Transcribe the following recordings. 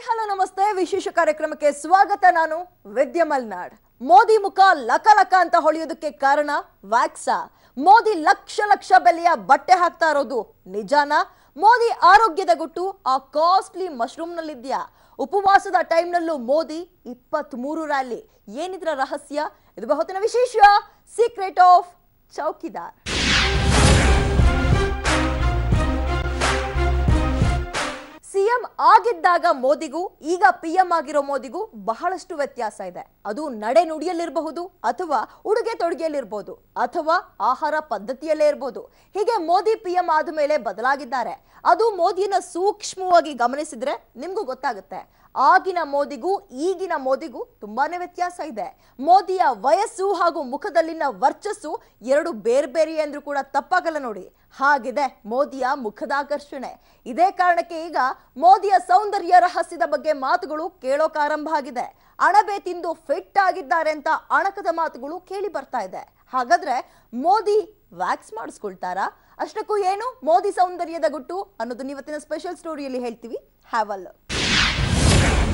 Hello ನಮಸ್ತೆ ವಿಶೇಷ ಕಾರ್ಯಕ್ರಮಕ್ಕೆ ಸ್ವಾಗತ. ನಾನು ವಿದ್ಯಾ ಮಲ್ನಾಡ್. ಮೋದಿ ಮುಖ ಲಕ ಲಕ ಅಂತ ಹೊಳೆಯೋದಕ್ಕೆ ಕಾರಣ ವ್ಯಾಕ್ಸಾ? ಮೋದಿ ಲಕ್ಷ ಲಕ್ಷ ಬೆಲೆಯ ಬಟ್ಟೆ ಹಾಕ್ತಾ ಇರೋದು ನಿಜಾನಾ? ಮೋದಿ ಆರೋಗ್ಯದ ಗುಟ್ಟು ಆ ಕಾಸ್ಟ್ಲಿ ಮಶ್ರೂಮ್ ನಲ್ಲಿದ್ಯಾ? ಉಪವಾಸದ ಟೈಮ್ ನಲ್ಲೂ ಮೋದಿ 23 ರ್ಯಾಲಿ. ಏನಿದ್ರ ರಹಸ್ಯ? ಇದು ಬಹುತೇನ ವಿಶೇಷ ಸೀಕ್ರೆಟ್ ಆಫ್ ಚೌಕಿದಾರ್. ಸಿಎಂ ಆಗಿದ್ದಾಗ ಮೋದಿಗೂ ಈಗ ಪಿಎಂ ಆಗಿರೋ ಮೋದಿಗೂ ಬಹಳಷ್ಟು ವ್ಯತ್ಯಾಸ ಇದೆ. ಅದು ನಡೆ ನುಡಿಯಲ್ಲಿರಬಹುದು, ಅಥವಾ ಉಡುಗೆ ತೊಡುಗೆಯಲ್ಲಿರಬಹುದು, ಅಥವಾ ಆಹಾರ ಪದ್ಧತಿಯಲ್ಲೇ ಇರಬಹುದು. ಹೀಗೆ ಮೋದಿ ಪಿಎಂ ಆದ ಮೇಲೆ ಬದಲಾಗಿದ್ದಾರೆ. ಅದು ಮೋದಿಯನ್ನ ಸೂಕ್ಷ್ಮವಾಗಿ ಗಮನಿಸಿದ್ರೆ ನಿಮ್ಗೂ ಗೊತ್ತಾಗುತ್ತೆ. ಆಗಿನ ಮೋದಿಗೂ ಈಗಿನ ಮೋದಿಗೂ ತುಂಬಾನೇ ವ್ಯತ್ಯಾಸ ಇದೆ. ಮೋದಿಯ ವಯಸ್ಸು ಹಾಗೂ ಮುಖದಲ್ಲಿನ ವರ್ಚಸ್ಸು ಎರಡು ಬೇರೆ ಬೇರೆ ಅಂದ್ರೂ ಕೂಡ ತಪ್ಪಾಗಲ್ಲ ನೋಡಿ. ಹಾಗಿದೆ ಮೋದಿಯ ಮುಖದ ಆಕರ್ಷಣೆ. ಇದೇ ಕಾರಣಕ್ಕೆ ಈಗ ಮೋದಿಯ ಸೌಂದರ್ಯ ರಹಸ್ಯದ ಬಗ್ಗೆ ಮಾತುಗಳು ಕೇಳೋಕೆ ಆರಂಭ ಆಗಿದೆ. ಅಣಬೆ ತಿಂದು ಫಿಟ್ ಆಗಿದ್ದಾರೆ ಅಂತ ಅಣಕದ ಮಾತುಗಳು ಕೇಳಿ ಬರ್ತಾ ಇದೆ. ಹಾಗಾದ್ರೆ ಮೋದಿ ವ್ಯಾಕ್ಸ್ ಮಾಡಿಸ್ಕೊಳ್ತಾರಾ? ಅಷ್ಟಕ್ಕೂ ಏನು ಮೋದಿ ಸೌಂದರ್ಯದ ಗುಟ್ಟು ಅನ್ನೋದು ಇವತ್ತಿನ ಸ್ಪೆಷಲ್ ಸ್ಟೋರಿಯಲ್ಲಿ ಹೇಳ್ತೀವಿ. Have a look.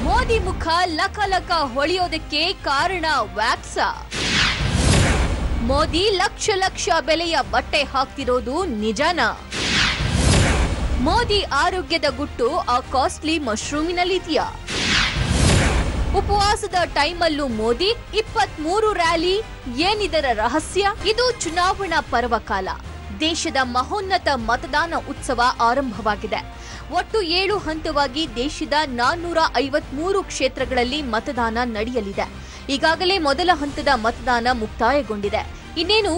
ಮೋದಿ ಮುಖ ಲಕ ಲಕ ಹೊಳೆಯೋದಕ್ಕೆ ಕಾರಣ ವ್ಯಾಕ್ಸಾ? ಮೋದಿ ಲಕ್ಷ ಲಕ್ಷ ಬೆಲೆಯ ಬಟ್ಟೆ ಹಾಕ್ತಿರೋದು ನಿಜಾನಾ? ಮೋದಿ ಆರೋಗ್ಯದ ಗುಟ್ಟು ಆ ಕಾಸ್ಟ್ಲಿ ಮಶ್ರೂಮಿನಲ್ಲಿದೆಯಾ? ಉಪವಾಸದ ಟೈಮಲ್ಲೂ ಮೋದಿ 23 ರ್ಯಾಲಿ. ಏನಿದರ ರಹಸ್ಯ? ಇದು ಚುನಾವಣಾ ಪರ್ವಕಾಲ. ದೇಶದ ಮಹೋನ್ನತ ಮತದಾನ ಉತ್ಸವ ಆರಂಭವಾಗಿದೆ. ಒಟ್ಟು 7 ಹಂತವಾಗಿ ದೇಶದ 453 ಕ್ಷೇತ್ರಗಳಲ್ಲಿ ಮತದಾನ ನಡೆಯಲಿದೆ. ಈಗಾಗಲೇ ಮೊದಲ ಹಂತದ ಮತದಾನ ಮುಕ್ತಾಯಗೊಂಡಿದೆ. ಇನ್ನೇನು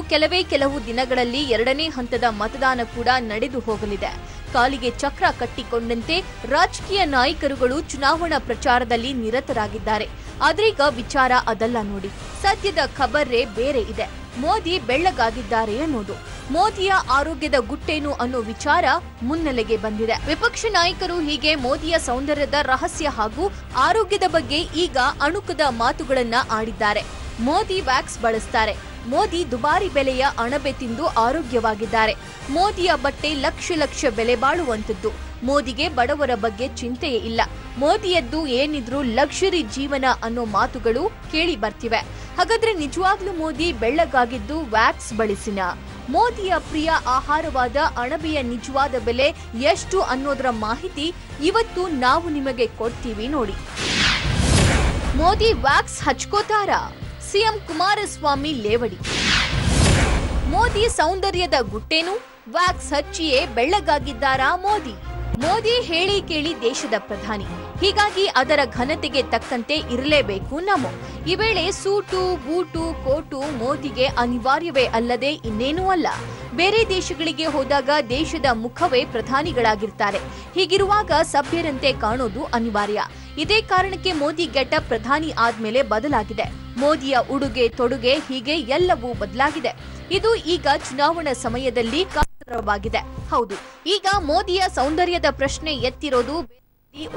ಕೆಲವು ದಿನಗಳಲ್ಲಿ 2ನೇ ಹಂತದ ಮತದಾನ ಕೂಡ ನಡೆದು ಹೋಗಲಿದೆ. ಕಾಲಿಗೆ ಚಕ್ರ ಕಟ್ಟಿಕೊಂಡಂತೆ ರಾಜಕೀಯ ನಾಯಕರುಗಳು ಚುನಾವಣಾ ಪ್ರಚಾರದಲ್ಲಿ ನಿರತರಾಗಿದ್ದಾರೆ. ಆದ್ರೀಗ ವಿಚಾರ ಅದಲ್ಲ ನೋಡಿ. ಸದ್ಯದ ಖಬರೇ ಬೇರೆ ಇದೆ. ಮೋದಿ ಬೆಳ್ಳಗಾಗಿದ್ದಾರೆ ಅನ್ನೋದು. ಮೋದಿಯ ಆರೋಗ್ಯದ ಗುಟ್ಟೇನು ಅನ್ನೋ ವಿಚಾರ ಮುನ್ನೆಲೆಗೆ ಬಂದಿದೆ. ವಿಪಕ್ಷ ನಾಯಕರು ಹೀಗೆ ಮೋದಿಯ ಸೌಂದರ್ಯದ ರಹಸ್ಯ ಹಾಗೂ ಆರೋಗ್ಯದ ಬಗ್ಗೆ ಈಗ ಅಣುಕದ ಮಾತುಗಳನ್ನ ಆಡಿದ್ದಾರೆ. ಮೋದಿ ವ್ಯಾಕ್ಸ್ ಬಳಸ್ತಾರೆ. ಮೋದಿ ದುಬಾರಿ ಬೆಲೆಯ ಅಣಬೆ ತಿಂದು ಆರೋಗ್ಯವಾಗಿದ್ದಾರೆ. ಮೋದಿಯ ಬಟ್ಟೆ ಲಕ್ಷ ಲಕ್ಷ ಬೆಲೆ ಬಾಳುವಂತದ್ದು. ಮೋದಿಗೆ ಬಡವರ ಬಗ್ಗೆ ಚಿಂತೆಯೇ ಇಲ್ಲ. ಮೋದಿಯದ್ದು ಏನಿದ್ರು ಲಕ್ಸುರಿ ಜೀವನ ಅನ್ನೋ ಮಾತುಗಳು ಕೇಳಿ ಬರ್ತಿವೆ. ಹಾಗಾದ್ರೆ ನಿಜವಾಗ್ಲೂ ಮೋದಿ ಬೆಳ್ಳಗಾಗಿದ್ದು ವ್ಯಾಕ್ಸ್ ಬಳಸಿನ? ಮೋದಿಯ ಪ್ರಿಯ ಆಹಾರವಾದ ಅಣಬೆಯ ನಿಜವಾದ ಬೆಲೆ ಎಷ್ಟು ಅನ್ನೋದರ ಮಾಹಿತಿ ಇವತ್ತು ನಾವು ನಿಮಗೆ ಕೊಡ್ತೀವಿ ನೋಡಿ. ಮೋದಿ ವ್ಯಾಕ್ಸ್ ಹಚ್ಕೋತಾರಾ? ಸಿಎಂ ಕುಮಾರಸ್ವಾಮಿ ಲೇವಡಿ. ಮೋದಿ ಸೌಂದರ್ಯದ ಗುಟ್ಟೇನು? ವ್ಯಾಕ್ಸ್ ಹಚ್ಚಿಯೇ ಬೆಳ್ಳಗಾಗಿದ್ದಾರಾ ಮೋದಿ? ಮೋದಿ ಹೇಳಿ ಕೇಳಿ ದೇಶದ ಪ್ರಧಾನಿ. ಹೀಗಾಗಿ ಅದರ ಘನತೆಗೆ ತಕ್ಕಂತೆ ಇರಲೇಬೇಕು ನಮೋ. ಈ ವೇಳೆ ಸೂಟು ಬೂಟು ಕೋಟು ಮೋದಿಗೆ ಅನಿವಾರ್ಯವೇ ಅಲ್ಲದೆ ಇನ್ನೇನೂ ಅಲ್ಲ. ಬೇರೆ ದೇಶಗಳಿಗೆ ಹೋದಾಗ ದೇಶದ ಮುಖವೇ ಪ್ರಧಾನಿಗಳಾಗಿರ್ತಾರೆ. ಹೀಗಿರುವಾಗ ಸಭ್ಯರಂತೆ ಕಾಣೋದು ಅನಿವಾರ್ಯ. ಇದೇ ಕಾರಣಕ್ಕೆ ಮೋದಿ ಗೆಟಪ್ ಪ್ರಧಾನಿ ಆದ್ಮೇಲೆ ಬದಲಾಗಿದೆ. ಮೋದಿಯ ಉಡುಗೆ ತೊಡುಗೆ ಹೀಗೆ ಎಲ್ಲವೂ ಬದಲಾಗಿದೆ. ಇದು ಈಗ ಚುನಾವಣಾ ಸಮಯದಲ್ಲಿ ಕಾರಣವಾಗಿದೆ. ಹೌದು, ಈಗ ಮೋದಿಯ ಸೌಂದರ್ಯದ ಪ್ರಶ್ನೆ ಎತ್ತಿರೋದು.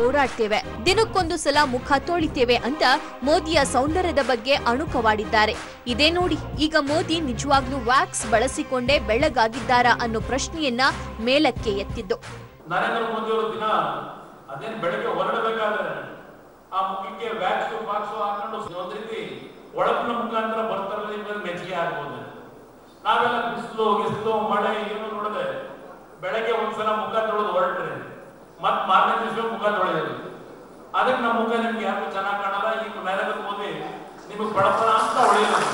ಓಡಾಡ್ತೇವೆ, ದಿನಕ್ಕೊಂದು ಸಲ ಮುಖ ತೊಳಿತೇವೆ ಅಂತ ಮೋದಿಯ ಸೌಂದರ್ಯದ ಬಗ್ಗೆ ಅಣುಕವಾಡಿದ್ದಾರೆ. ಇದೇ ನೋಡಿ, ಈಗ ಮೋದಿ ನಿಜವಾಗ್ಲೂ ವ್ಯಾಕ್ಸ್ ಬಳಸಿಕೊಂಡೇ ಬೆಳ್ಳಗಾಗಿದ್ದಾರಾ ಅನ್ನೋ ಪ್ರಶ್ನೆಯನ್ನ ಮೇಲಕ್ಕೆ ಎತ್ತಿದ್ದು. ನರೇಂದ್ರ ಮೋದಿ ಅವರು ದಿನ ಅದೇನು ಬೆಳಗ್ಗೆ ಹೊರಡಬೇಕಾದ್ರೆ ಆ ಮುಖಕ್ಕೆ ವ್ಯಾಕ್ಸ್ ಬಾಕ್ಸ್ ಹಾಕೊಂಡು ಒಂದ್ ರೀತಿ ಒಳಪಿನ ಮುಖಾಂತರ ಬರ್ತಾರಲ್ಲ, ಇವಾಗ ಮೆಚ್ಚುಗೆ ಆಗ್ಬೋದು. ನಾವೆಲ್ಲ ಬಿಸಿಲು ಮಳೆ ಏನು ನೋಡದೆ ಬೆಳಗ್ಗೆ ಒಂದ್ಸಲ ಮುಖ ತೊಳೆದು ಹೊರಟ್ರೆ ಮತ್ ಮಾರನೇ ದಿವಸ ಮುಖ ತೊಳೆಯೋದು. ಅದಕ್ಕೆ ನಮ್ಮ ಮುಖ ನಿಮ್ಗೆ ಯಾರು ಚೆನ್ನಾಗಿ ಕಾಣಲ್ಲ. ಈಗ ನರೇಂದ್ರ ಮೋದಿ ನಿಮಗೆ ಬಡಪಡ ಅಂತ ಹೊಳೆಯೋದು.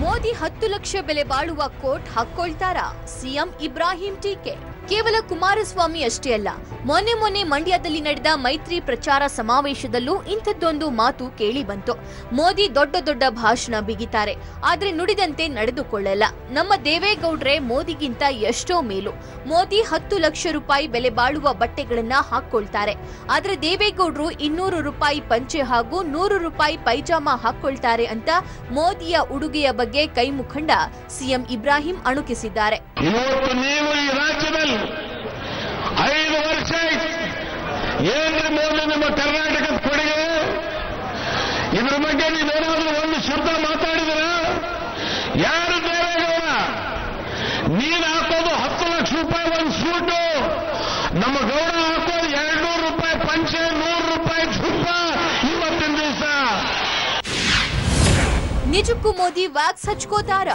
ಮೋದಿ 10 ಲಕ್ಷ ಬೆಲೆ ಬಾಳುವ ಕೋಟ್ ಹಾಕೊಳ್ತಾರಾ? ಸಿಎಂ ಇಬ್ರಾಹಿಂ ಟೀಕೆ. ಕೇವಲ ಕುಮಾರಸ್ವಾಮಿ ಅಷ್ಟೇ ಅಲ್ಲ, ಮೊನ್ನೆ ಮಂಡ್ಯದಲ್ಲಿ ನಡೆದ ಮೈತ್ರಿ ಪ್ರಚಾರ ಸಮಾವೇಶದಲ್ಲೂ ಇಂಥದ್ದೊಂದು ಮಾತು ಕೇಳಿ ಬಂತು. ಮೋದಿ ದೊಡ್ಡ ಭಾಷಣ ಬಿಗಿತಾರೆ, ಆದ್ರೆ ನುಡಿದಂತೆ ನಡೆದುಕೊಳ್ಳಲ್ಲ. ನಮ್ಮ ದೇವೇಗೌಡ್ರೆ ಮೋದಿಗಿಂತ ಎಷ್ಟೋ ಮೇಲು. ಮೋದಿ 10 ಲಕ್ಷ ರೂಪಾಯಿ ಬೆಲೆ ಬಾಳುವ ಬಟ್ಟೆಗಳನ್ನ ಹಾಕೊಳ್ತಾರೆ, ಆದ್ರೆ ದೇವೇಗೌಡ್ರು 200 ರೂಪಾಯಿ ಪಂಚೆ ಹಾಗೂ 100 ರೂಪಾಯಿ ಪೈಜಾಮ ಹಾಕೊಳ್ತಾರೆ ಅಂತ ಮೋದಿಯ ಉಡುಗೆಯ ಬಗ್ಗೆ ಕೈ ಮುಖಂಡ ಸಿಎಂ ಇಬ್ರಾಹಿಂ ಅಣುಕಿಸಿದ್ದಾರೆ. 5 ವರ್ಷ ಏನ್ರಿ ಮೋದಿ ನಿಮ್ಮ ಕರ್ನಾಟಕದ ಕೊಡುಗೆ? ಇದ್ರ ಬಗ್ಗೆ ನೀವೇನಾದ್ರೂ ಒಂದು ಶಬ್ದ ಮಾತಾಡಿದ್ರ? ಯಾರು ದೇವೇಗೌಡ? ನೀನ್ ಹಾಕೋದು 10 ಲಕ್ಷ ರೂಪಾಯಿ ಒಂದು ಸೂಟು, ನಮ್ಮ ಗೌಡ ಹಾಕೋ 200 ರೂಪಾಯಿ ಪಂಚೆ, 100 ರೂಪಾಯಿ ಜುಬ್ಬ ಇವತ್ತಿನ ದಿವಸ. ನಿಜಕ್ಕೂ ಮೋದಿ ವ್ಯಾಕ್ಸ್ ಹಚ್ಕೋತಾರ?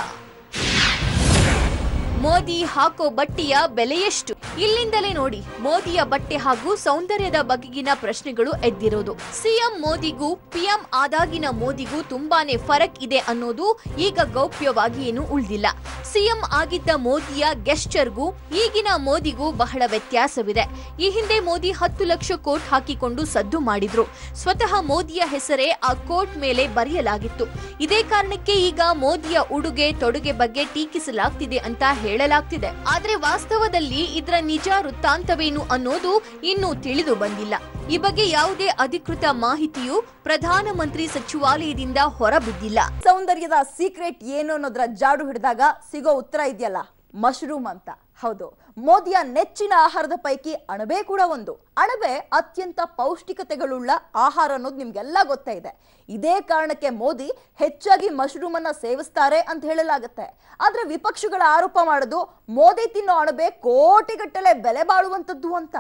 ಮೋದಿ ಹಾಕೋ ಬಟ್ಟೆಯ ಬೆಲೆ ಎಷ್ಟು? ಇಲ್ಲಿಂದಲೇ ನೋಡಿ ಮೋದಿಯ ಬಟ್ಟೆ ಹಾಗೂ ಸೌಂದರ್ಯದ ಬಗೆಗಿನ ಪ್ರಶ್ನೆಗಳು ಎದ್ದಿರೋದು. ಸಿಎಂ ಮೋದಿಗೂ ಪಿಎಂ ಆದಾಗಿನ ಮೋದಿಗೂ ತುಂಬಾನೇ ಫರಕ್ ಇದೆ ಅನ್ನೋದು ಈಗ ಗೌಪ್ಯವಾಗಿ ಏನು ಉಳಿದಿಲ್ಲ. ಸಿಎಂ ಆಗಿದ್ದ ಮೋದಿಯ ಗೆಸ್ಚರ್ಗೂ ಈಗಿನ ಮೋದಿಗೂ ಬಹಳ ವ್ಯತ್ಯಾಸವಿದೆ. ಈ ಹಿಂದೆ ಮೋದಿ 10 ಲಕ್ಷ ಕೋಟ್ ಹಾಕಿಕೊಂಡು ಸದ್ದು ಮಾಡಿದ್ರು. ಸ್ವತಃ ಮೋದಿಯ ಹೆಸರೇ ಆ ಕೋಟ್ ಮೇಲೆ ಬರೆಯಲಾಗಿತ್ತು. ಇದೇ ಕಾರಣಕ್ಕೆ ಈಗ ಮೋದಿಯ ಉಡುಗೆ ತೊಡುಗೆ ಬಗ್ಗೆ ಟೀಕಿಸಲಾಗ್ತಿದೆ ಅಂತ ಹೇಳಲಾಗ್ತಿದೆ. ಆದ್ರೆ ವಾಸ್ತವದಲ್ಲಿ ಇದರ ನಿಜ ವೃತ್ತಾಂತವೇನು ಅನ್ನೋದು ಇನ್ನೂ ತಿಳಿದು ಬಂದಿಲ್ಲ. ಈ ಬಗ್ಗೆ ಯಾವುದೇ ಅಧಿಕೃತ ಮಾಹಿತಿಯು ಪ್ರಧಾನಮಂತ್ರಿ ಸಚಿವಾಲಯದಿಂದ ಹೊರಬಿದ್ದಿಲ್ಲ. ಸೌಂದರ್ಯದ ಸೀಕ್ರೆಟ್ ಏನು ಅನ್ನೋದ್ರ ಜಾಡು ಹಿಡಿದಾಗ ಸಿಗೋ ಉತ್ತರ ಇದೆಯಲ್ಲ, ಮಶ್ರೂಮ್ ಅಂತ. ಹೌದು, ಮೋದಿಯ ನೆಚ್ಚಿನ ಆಹಾರದ ಪೈಕಿ ಅಣಬೆ ಕೂಡ ಒಂದು. ಅಣಬೆ ಅತ್ಯಂತ ಪೌಷ್ಟಿಕತೆಗಳುಳ್ಳ ಆಹಾರ ಅನ್ನೋದು ನಿಮ್ಗೆಲ್ಲ ಗೊತ್ತೇ ಇದೆ. ಇದೇ ಕಾರಣಕ್ಕೆ ಮೋದಿ ಹೆಚ್ಚಾಗಿ ಮಶ್ರೂಮ್ ಅನ್ನ ಸೇವಿಸ್ತಾರೆ ಅಂತ ಹೇಳಲಾಗುತ್ತೆ. ಆದ್ರೆ ವಿಪಕ್ಷಗಳ ಆರೋಪ ಮಾಡೋದು ಮೋದಿ ತಿನ್ನೋ ಅಣಬೆ ಕೋಟಿಗಟ್ಟಲೆ ಬೆಲೆ ಬಾಳುವಂತದ್ದು ಅಂತ.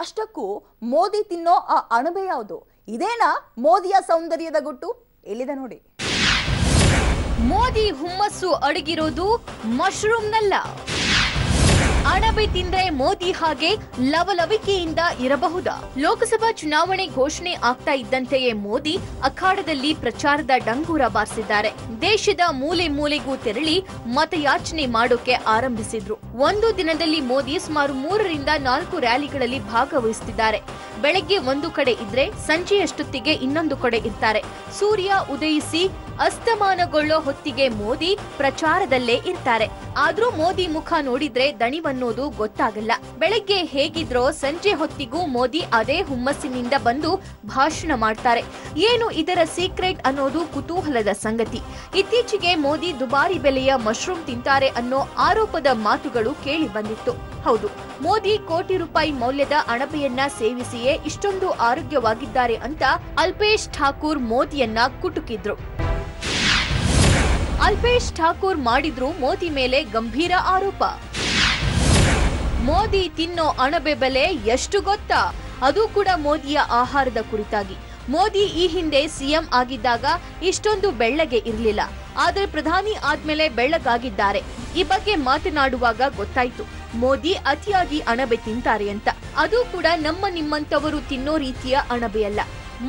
ಅಷ್ಟಕ್ಕೂ ಮೋದಿ ತಿನ್ನೋ ಆ ಅಣಬೆ ಯಾವುದು? ಇದೇನಾ ಮೋದಿಯ ಸೌಂದರ್ಯದ ಗುಟ್ಟು? ಇಲ್ಲಿದೆ ನೋಡಿ. ಮೋದಿ ಹುಮ್ಮಸ್ಸು ಅಡಗಿರೋದು ಮಶ್ರೂಮ್ನಲ್ಲ. ಅಣಬೆ ತಿಂದ್ರೆ ಮೋದಿ ಹಾಗೆ ಲವಲವಿಕೆಯಿಂದ ಇರಬಹುದಾ? ಲೋಕಸಭಾ ಚುನಾವಣೆ ಘೋಷಣೆ ಆಗ್ತಾ ಇದ್ದಂತೆಯೇ ಮೋದಿ ಅಖಾಡದಲ್ಲಿ ಪ್ರಚಾರದ ಡಂಗೂರ ಬಾರಿಸಿದ್ದಾರೆ. ದೇಶದ ಮೂಲೆ ಮೂಲೆಗೂ ತೆರಳಿ ಮತಯಾಚನೆ ಮಾಡೋಕೆ ಆರಂಭಿಸಿದ್ರು. ಒಂದು ದಿನದಲ್ಲಿ ಮೋದಿ ಸುಮಾರು 3 ರಿಂದ 4 ರ್ಯಾಲಿಗಳಲ್ಲಿ ಭಾಗವಹಿಸುತ್ತಿದ್ದಾರೆ. ಬೆಳಗ್ಗೆ ಒಂದು ಕಡೆ ಇದ್ರೆ ಸಂಜೆಯಷ್ಟೊತ್ತಿಗೆ ಇನ್ನೊಂದು ಕಡೆ ಇರ್ತಾರೆ. ಸೂರ್ಯ ಉದಯಿಸಿ ಅಸ್ತಮಾನಗೊಳ್ಳೋ ಹೊತ್ತಿಗೆ ಮೋದಿ ಪ್ರಚಾರದಲ್ಲೇ ಇರ್ತಾರೆ. ಆದ್ರೂ ಮೋದಿ ಮುಖ ನೋಡಿದ್ರೆ ದಣಿವನ್ನೋದು ಗೊತ್ತಾಗಲ್ಲ. ಬೆಳಗ್ಗೆ ಹೇಗಿದ್ರೋ ಸಂಜೆ ಹೊತ್ತಿಗೂ ಮೋದಿ ಅದೇ ಹುಮ್ಮಸ್ಸಿನಿಂದ ಬಂದು ಭಾಷಣ ಮಾಡ್ತಾರೆ. ಏನು ಇದರ ಸೀಕ್ರೆಟ್ ಅನ್ನೋದು ಕುತೂಹಲದ ಸಂಗತಿ. ಇತ್ತೀಚೆಗೆ ಮೋದಿ ದುಬಾರಿ ಬೆಲೆಯ ಮಶ್ರೂಮ್ ತಿಂತಾರೆ ಅನ್ನೋ ಆರೋಪದ ಮಾತುಗಳು ಕೇಳಿ ಬಂದಿತ್ತು. ಹೌದು, ಮೋದಿ ಕೋಟಿ ರೂಪಾಯಿ ಮೌಲ್ಯದ ಅಣಬೆಯನ್ನ ಸೇವಿಸಿಯೇ ಇಷ್ಟೊಂದು ಆರೋಗ್ಯವಾಗಿದ್ದಾರೆ ಅಂತ ಅಲ್ಪೇಶ್ ಠಾಕೂರ್ ಮೋದಿಯನ್ನ ಕುಟುಕಿದ್ರು. ಅಲ್ಪೇಶ್ ಠಾಕೂರ್ ಮಾಡಿದ್ರು ಮೋದಿ ಮೇಲೆ ಗಂಭೀರ ಆರೋಪ. ಮೋದಿ ತಿನ್ನೋ ಅಣಬೆ ಬೆಲೆ ಎಷ್ಟು ಗೊತ್ತಾ? ಅದು ಕೂಡ ಮೋದಿಯ ಆಹಾರದ ಕುರಿತಾಗಿ. ಮೋದಿ ಈ ಹಿಂದೆ ಸಿಎಂ ಆಗಿದ್ದಾಗ ಇಷ್ಟೊಂದು ಬೆಳ್ಳಗೆ ಇರಲಿಲ್ಲ. ಆದರೆ ಪ್ರಧಾನಿ ಆದ್ಮೇಲೆ ಬೆಳ್ಳಗಾಗಿದ್ದಾರೆ. ಈ ಬಗ್ಗೆ ಮಾತನಾಡುವಾಗ ಗೊತ್ತಾಯ್ತು ಮೋದಿ ಅತಿಯಾಗಿ ಅಣಬೆ ತಿಂತಾರೆ ಅಂತ. ಅದು ಕೂಡ ನಮ್ಮ ನಿಮ್ಮಂತವರು ತಿನ್ನೋ ರೀತಿಯ ಅಣಬೆಯಲ್ಲ.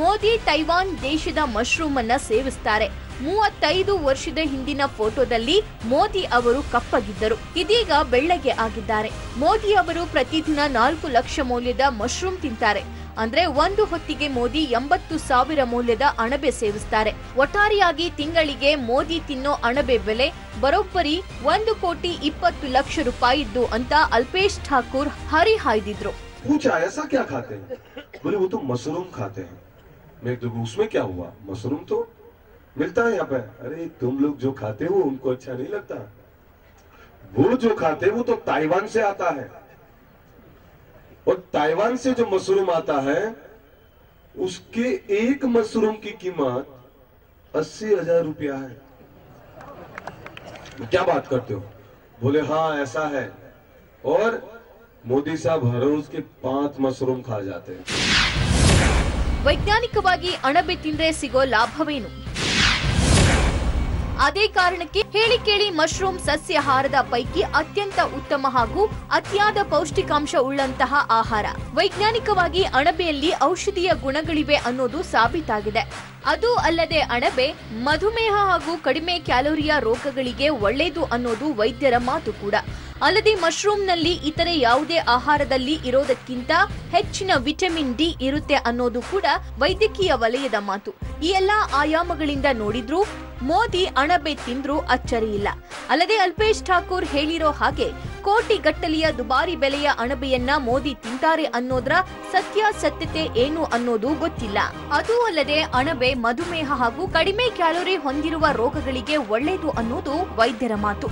ಮೋದಿ ತೈವಾನ್ ದೇಶದ ಮಶ್ರೂಮ್ ಅನ್ನ ಸೇವಿಸ್ತಾರೆ. 35 ವರ್ಷದ ಹಿಂದಿನ ಫೋಟೋದಲ್ಲಿ ಮೋದಿ ಅವರು ಕಪ್ಪಗಿದ್ದರು. ಇದೀಗ ಬೆಳ್ಳಗೆ ಆಗಿದ್ದಾರೆ. ಮೋದಿ ಅವರು ಪ್ರತಿದಿನ 4 ಲಕ್ಷ ಮೌಲ್ಯದ ಮಶ್ರೂಮ್ ತಿಂತಾರೆ. ಅಂದ್ರೆ ಒಂದು ಹೊತ್ತಿಗೆ ಮೋದಿ 80,000 ಮೌಲ್ಯದ ಅಣಬೆ ಸೇವಿಸ್ತಾರೆ. ಒಟ್ಟಾರೆಯಾಗಿ ತಿಂಗಳಿಗೆ ಮೋದಿ ತಿನ್ನೋ ಅಣಬೆ ಬೆಲೆ ಬರೋಬ್ಬರಿ 1,20,00,000 ರೂಪಾಯಿ ಇದ್ದು ಅಂತ ಅಲ್ಪೇಶ್ ಠಾಕೂರ್ ಹರಿಹಾಯ್ದಿದ್ರು. पूछा ऐसा क्या खाते हैं? बोले वो तो मशरूम खाते हैं। मैं तो उसमें क्या हुआ? मशरूम तो मिलता है यहाँ पे। अरे तुम लोग जो खाते हो उनको अच्छा नहीं लगता। वो जो खाते हैं वो तो ताइवान से आता है, और ताइवान से जो मशरूम आता है उसके एक मशरूम की कीमत 80,000 रुपया है। क्या बात करते हो? बोले हाँ ऐसा है, और मोदी साहब हर रोज के 5 मशरूम खा जाते हैं। ವೈಜ್ಞಾನಿಕವಾಗಿ ಅಣಬೆ ತಿಂದ್ರೆ ಸಿಗೋ ಲಾಭವೇನು? ಅದೇ ಕಾರಣಕ್ಕೆ ಹೇಳಿ ಕೇಳಿ ಮಶ್ರೂಮ್ ಸಸ್ಯಾಹಾರದ ಪೈಕಿ ಅತ್ಯಂತ ಉತ್ತಮ ಹಾಗೂ ಅತಿಯಾದ ಪೌಷ್ಟಿಕಾಂಶ ಉಳ್ಳಂತಹ ಆಹಾರ. ವೈಜ್ಞಾನಿಕವಾಗಿ ಅಣಬೆಯಲ್ಲಿ ಔಷಧೀಯ ಗುಣಗಳಿವೆ ಅನ್ನೋದು ಸಾಬೀತಾಗಿದೆ. ಅದು ಅಲ್ಲದೆ ಅಣಬೆ ಮಧುಮೇಹ ಹಾಗೂ ಕಡಿಮೆ ಕ್ಯಾಲೋರಿಯ ರೋಗಗಳಿಗೆ ಒಳ್ಳೆಯದು ಅನ್ನೋದು ವೈದ್ಯರ ಮಾತು ಕೂಡ. ಅಲ್ಲದೆ ಮಶ್ರೂಮ್ನಲ್ಲಿ ಇತರೆ ಯಾವುದೇ ಆಹಾರದಲ್ಲಿ ಇರೋದಕ್ಕಿಂತ ಹೆಚ್ಚಿನ ವಿಟಮಿನ್ ಡಿ ಇರುತ್ತೆ ಅನ್ನೋದು ಕೂಡ ವೈದ್ಯಕೀಯ ವಲಯದ ಮಾತು. ಈ ಎಲ್ಲಾ ಆಯಾಮಗಳಿಂದ ನೋಡಿದ್ರೂ ಮೋದಿ ಅಣಬೆ ತಿಂದ್ರೂ ಅಚ್ಚರಿಯಿಲ್ಲ. ಅಲ್ಲದೆ ಅಲ್ಪೇಶ್ ಠಾಕೂರ್ ಹೇಳಿರೋ ಹಾಗೆ ಕೋಟಿಗಟ್ಟಲೆಯ ದುಬಾರಿ ಬೆಲೆಯ ಅಣಬೆಯನ್ನ ಮೋದಿ ತಿಂತಾರೆ ಅನ್ನೋದ್ರ ಸತ್ಯಾಸತ್ಯತೆ ಏನು ಅನ್ನೋದು ಗೊತ್ತಿಲ್ಲ. ಅದೂ ಅಲ್ಲದೆ ಅಣಬೆ ಮಧುಮೇಹ ಹಾಗೂ ಕಡಿಮೆ ಕ್ಯಾಲೋರಿ ಹೊಂದಿರುವ ರೋಗಗಳಿಗೆ ಒಳ್ಳೆಯದು ಅನ್ನೋದು ವೈದ್ಯರ ಮಾತು.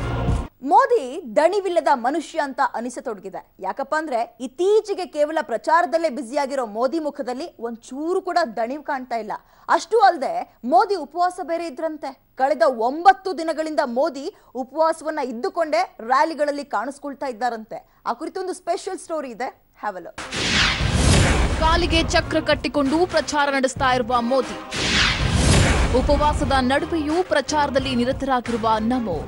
ಮೋದಿ ದಣಿವಿಲ್ಲದ ಮನುಷ್ಯ ಅಂತ ಅನಿಸತೊಡಗಿದೆ. ಯಾಕಪ್ಪ ಅಂದ್ರೆ ಇತ್ತೀಚೆಗೆ ಕೇವಲ ಪ್ರಚಾರದಲ್ಲೇ ಬ್ಯುಸಿಯಾಗಿರೋ ಮೋದಿ ಮುಖದಲ್ಲಿ ಒಂಚೂರು ಕೂಡ ದಣಿವು ಕಾಣ್ತಾ ಇಲ್ಲ. ಅಷ್ಟೂ ಅಲ್ಲದೆ ಮೋದಿ ಉಪವಾಸ ಬೇರೆ ಇದ್ರಂತೆ. ಕಳೆದ 9 ದಿನಗಳಿಂದ ಮೋದಿ ಉಪವಾಸವನ್ನ ಇದ್ದುಕೊಂಡೇ ರ್ಯಾಲಿಗಳಲ್ಲಿ ಕಾಣಿಸ್ಕೊಳ್ತಾ ಇದ್ದಾರಂತೆ. ಆ ಕುರಿತೊಂದು ಸ್ಪೆಷಲ್ ಸ್ಟೋರಿ ಇದೆ, ಹ್ಯಾವ್ ಅ ಲುಕ್. ಕಾಲಿಗೆ ಚಕ್ರ ಕಟ್ಟಿಕೊಂಡು ಪ್ರಚಾರ ನಡೆಸ್ತಾ ಇರುವ ಮೋದಿ, ಉಪವಾಸದ ನಡುವೆಯೂ ಪ್ರಚಾರದಲ್ಲಿ ನಿರತರಾಗಿರುವ ನಮೋ.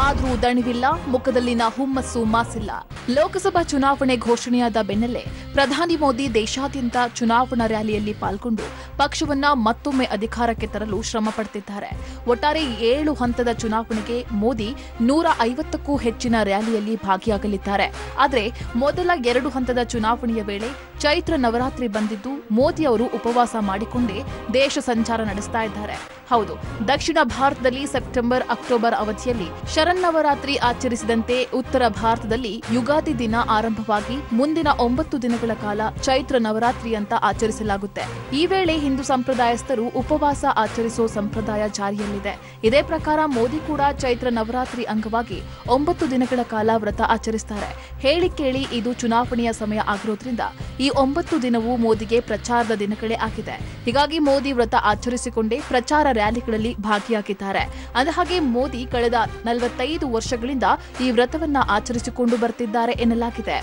ಆದರೂ ದಣಿವಿಲ್ಲ, ಮುಖದಲ್ಲಿನ ಹುಮ್ಮಸ್ಸು ಮಾಸಿಲ್ಲ. ಲೋಕಸಭಾ ಚುನಾವಣೆ ಘೋಷಣೆಯಾದ ಬೆನ್ನಲ್ಲೇ ಪ್ರಧಾನಿ ಮೋದಿ ದೇಶಾದ್ಯಂತ ಚುನಾವಣಾ ರ್ಯಾಲಿಯಲ್ಲಿ ಪಾಲ್ಗೊಂಡು ಪಕ್ಷವನ್ನ ಮತ್ತೊಮ್ಮೆ ಅಧಿಕಾರಕ್ಕೆ ತರಲು ಶ್ರಮ ಪಡುತ್ತಿದ್ದಾರೆ. ಒಟ್ಟಾರೆ 7 ಹಂತದ ಚುನಾವಣೆಗೆ ಮೋದಿ 150ಕ್ಕೂ ಹೆಚ್ಚಿನ ರ್ಯಾಲಿಯಲ್ಲಿ ಭಾಗಿಯಾಗಲಿದ್ದಾರೆ. ಆದರೆ ಮೊದಲ 2 ಹಂತದ ಚುನಾವಣೆಯ ವೇಳೆ ಚೈತ್ರ ನವರಾತ್ರಿ ಬಂದಿದ್ದು ಮೋದಿ ಅವರು ಉಪವಾಸ ಮಾಡಿಕೊಂಡೇ ದೇಶ ಸಂಚಾರ ನಡೆಸ್ತಾ ಇದ್ದಾರೆ. ಹೌದು, ದಕ್ಷಿಣ ಭಾರತದಲ್ಲಿ ಸೆಪ್ಟೆಂಬರ್ ಅಕ್ಟೋಬರ್ ಅವಧಿಯಲ್ಲಿ ಶರನ್ನವರಾತ್ರಿ ಆಚರಿಸಿದಂತೆ ಉತ್ತರ ಭಾರತದಲ್ಲಿ ಯುಗಾದಿ ದಿನ ಆರಂಭವಾಗಿ ಮುಂದಿನ 9 ದಿನಗಳ ಕಾಲ ಚೈತ್ರ ನವರಾತ್ರಿ ಅಂತ ಆಚರಿಸಲಾಗುತ್ತೆ. ಈ ವೇಳೆ ಹಿಂದೂ ಸಂಪ್ರದಾಯಸ್ಥರು ಉಪವಾಸ ಆಚರಿಸೋ ಸಂಪ್ರದಾಯ ಜಾರಿಯಲ್ಲಿದೆ. ಇದೇ ಪ್ರಕಾರ ಮೋದಿ ಕೂಡ ಚೈತ್ರ ನವರಾತ್ರಿ ಅಂಗವಾಗಿ 9 ದಿನಗಳ ಕಾಲ ವ್ರತ ಆಚರಿಸುತ್ತಾರೆ. ಹೇಳಿ ಕೇಳಿ ಇದು ಚುನಾವಣೆಯ ಸಮಯ ಆಗಿರೋದ್ರಿಂದ ಈ 9 ದಿನವೂ ಮೋದಿಗೆ ಪ್ರಚಾರದ ದಿನಗಳೇ ಆಗಿದೆ. ಹೀಗಾಗಿ ಮೋದಿ ವ್ರತ ಆಚರಿಸಿಕೊಂಡೇ ಪ್ರಚಾರ ರ್ಯಾಲಿಗಳಲ್ಲಿ ಭಾಗಿಯಾಗಿದ್ದಾರೆ. ಅಂದಹಾಗೆ ಮೋದಿ ಕಳೆದ 45 ವರ್ಷಗಳಿಂದ ಈ ವ್ರತವನ್ನ ಆಚರಿಸಿಕೊಂಡು ಬರ್ತಿದ್ದಾರೆ ಎನ್ನಲಾಗಿದೆ.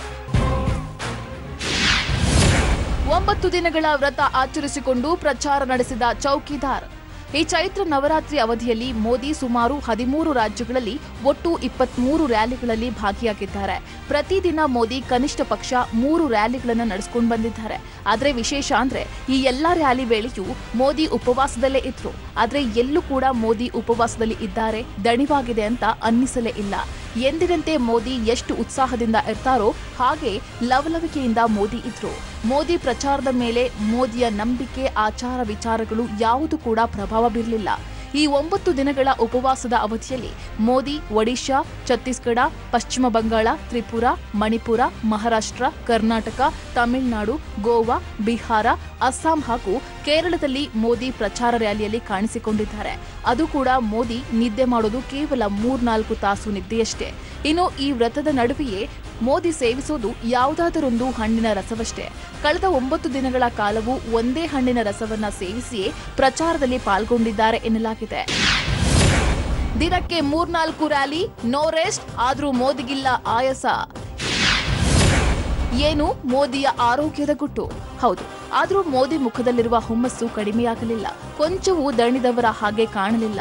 9 ದಿನಗಳ ವ್ರತ ಆಚರಿಸಿಕೊಂಡು ಪ್ರಚಾರ ನಡೆಸಿದ ಚೌಕಿದಾರ್. ಈ ಚೈತ್ರ ನವರಾತ್ರಿ ಅವಧಿಯಲ್ಲಿ ಮೋದಿ ಸುಮಾರು 13 ರಾಜ್ಯಗಳಲ್ಲಿ ಒಟ್ಟು 23 ರ್ಯಾಲಿಗಳಲ್ಲಿ ಭಾಗಿಯಾಗಿದ್ದಾರೆ. ಪ್ರತಿದಿನ ಮೋದಿ ಕನಿಷ್ಠ ಪಕ್ಷ 3 ರ್ಯಾಲಿಗಳನ್ನು ನಡೆಸಿಕೊಂಡು ಬಂದಿದ್ದಾರೆ. ಆದರೆ ವಿಶೇಷ ಅಂದ್ರೆ ಈ ಎಲ್ಲಾ ರ್ಯಾಲಿ ವೇಳೆಯೂ ಮೋದಿ ಉಪವಾಸದಲ್ಲೇ ಇದ್ರು. ಆದರೆ ಎಲ್ಲೂ ಕೂಡ ಮೋದಿ ಉಪವಾಸದಲ್ಲಿ ಇದ್ದಾರೆ, ದಣಿವಾಗಿದೆ ಅಂತ ಅನ್ನಿಸಲೇ ಇಲ್ಲ. ಎಂದಿನಂತೆ ಮೋದಿ ಎಷ್ಟು ಉತ್ಸಾಹದಿಂದ ಇರ್ತಾರೋ ಹಾಗೆ ಲವಲವಿಕೆಯಿಂದ ಮೋದಿ ಇದ್ರು. ಮೋದಿ ಪ್ರಚಾರದ ಮೇಲೆ ಮೋದಿಯ ನಂಬಿಕೆ, ಆಚಾರ ವಿಚಾರಗಳು ಯಾವುದು ಕೂಡ ಪ್ರಭಾವ ಬೀರಲಿಲ್ಲ. ಈ 9 ದಿನಗಳ ಉಪವಾಸದ ಅವಧಿಯಲ್ಲಿ ಮೋದಿ ಒಡಿಶಾ, ಛತ್ತೀಸ್ಗಢ, ಪಶ್ಚಿಮ ಬಂಗಾಳ, ತ್ರಿಪುರ, ಮಣಿಪುರ, ಮಹಾರಾಷ್ಟ್ರ, ಕರ್ನಾಟಕ, ತಮಿಳುನಾಡು, ಗೋವಾ, ಬಿಹಾರ, ಅಸ್ಸಾಂ ಹಾಗೂ ಕೇರಳದಲ್ಲಿ ಮೋದಿ ಪ್ರಚಾರ ರ್ಯಾಲಿಯಲ್ಲಿ ಕಾಣಿಸಿಕೊಂಡಿದ್ದಾರೆ. ಅದು ಕೂಡ ಮೋದಿ ನಿದ್ದೆ ಮಾಡೋದು ಕೇವಲ 3-4 ತಾಸು ನಿದ್ದೆಯಷ್ಟೇ. ಇನ್ನು ಈ ವ್ರತದ ನಡುವೆಯೇ ಮೋದಿ ಸೇವಿಸೋದು ಯಾವುದಾದರೊಂದು ಹಣ್ಣಿನ ರಸವಷ್ಟೇ. ಕಳೆದ 9 ದಿನಗಳ ಕಾಲವೂ ಒಂದೇ ಹಣ್ಣಿನ ರಸವನ್ನ ಸೇವಿಸಿಯೇ ಪ್ರಚಾರದಲ್ಲಿ ಪಾಲ್ಗೊಂಡಿದ್ದಾರೆ ಎನ್ನಲಾಗಿದೆ. ದಿನಕ್ಕೆ 3-4 ರ್ಯಾಲಿ, ನೋ ರೆಸ್ಟ್. ಆದ್ರೂ ಮೋದಿಗಿಲ್ಲ ಆಯಾಸ. ಏನು ಮೋದಿಯ ಆರೋಗ್ಯದ ಗುಟ್ಟು? ಹೌದು, ಆದ್ರೂ ಮೋದಿ ಮುಖದಲ್ಲಿರುವ ಹುಮ್ಮಸ್ಸು ಕಡಿಮೆಯಾಗಲಿಲ್ಲ. ಕೊಂಚವೂ ದಣಿದವರ ಹಾಗೆ ಕಾಣಲಿಲ್ಲ.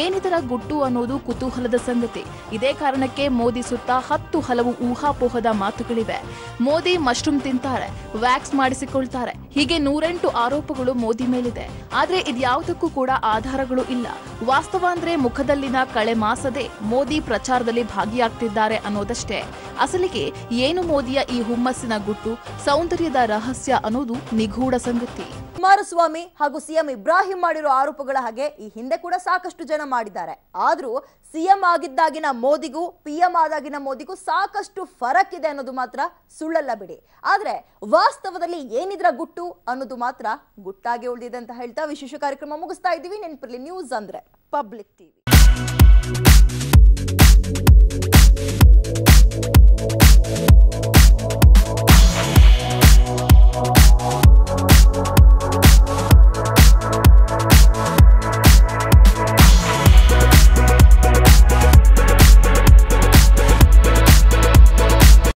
ಏನಿದರ ಗುಟ್ಟು ಅನ್ನೋದು ಕುತೂಹಲದ ಸಂಗತಿ. ಇದೇ ಕಾರಣಕ್ಕೆ ಮೋದಿ ಸುತ್ತ 10 ಹಲವು ಊಹಾಪೋಹದ ಮಾತುಗಳಿವೆ. ಮೋದಿ ಮಶ್ರೂಮ್ ತಿಂತಾರೆ, ವ್ಯಾಕ್ಸ್ ಮಾಡಿಸಿಕೊಳ್ತಾರೆ, ಹೀಗೆ 108 ಆರೋಪಗಳು ಮೋದಿ ಮೇಲಿದೆ. ಆದ್ರೆ ಇದ್ಯಾವುದಕ್ಕೂ ಕೂಡ ಆಧಾರಗಳು ಇಲ್ಲ. ವಾಸ್ತವ ಅಂದ್ರೆ ಮುಖದಲ್ಲಿನ ಕಳೆ ಮಾಸದೆ ಮೋದಿ ಪ್ರಚಾರದಲ್ಲಿ ಭಾಗಿಯಾಗ್ತಿದ್ದಾರೆ ಅನ್ನೋದಷ್ಟೇ. ಅಸಲಿಗೆ ಏನು ಮೋದಿಯ ಈ ಹುಮ್ಮಸ್ಸಿನ ಗುಟ್ಟು, ಸೌಂದರ್ಯದ ರಹಸ್ಯ ಅನ್ನೋದು ನಿಗೂಢ ಸಂಗತಿ. ಕುಮಾರಸ್ವಾಮಿ ಹಾಗೂ ಸಿಎಂ ಇಬ್ರಾಹಿಂ ಮಾಡಿರೋ ಆರೋಪಗಳ ಹಾಗೆ ಈ ಹಿಂದೆ ಕೂಡ ಸಾಕಷ್ಟು ಜನ ಮಾಡಿದ್ದಾರೆ. ಆದ್ರೂ ಸಿಎಂ ಆಗಿದ್ದಾಗಿನ ಮೋದಿಗೂ ಪಿಎಂ ಆದಾಗಿನ ಮೋದಿಗೂ ಸಾಕಷ್ಟು ಫರಕ್ ಇದೆ ಅನ್ನೋದು ಮಾತ್ರ ಸುಳ್ಳಲ್ಲ ಬಿಡಿ. ಆದ್ರೆ ವಾಸ್ತವದಲ್ಲಿ ಏನಿದ್ರ ಗುಟ್ಟು ಅನ್ನೋದು ಮಾತ್ರ ಗುಟ್ಟಾಗಿ ಉಳಿದಿದೆ ಅಂತ ಹೇಳ್ತಾ ವಿಶೇಷ ಕಾರ್ಯಕ್ರಮ ಮುಗಿಸ್ತಾ ಇದ್ದೀವಿ. ನೆನಪಿರ್ಲಿ, ನ್ಯೂಸ್ ಅಂದ್ರೆ ಪಬ್ಲಿಕ್ ಟಿವಿ.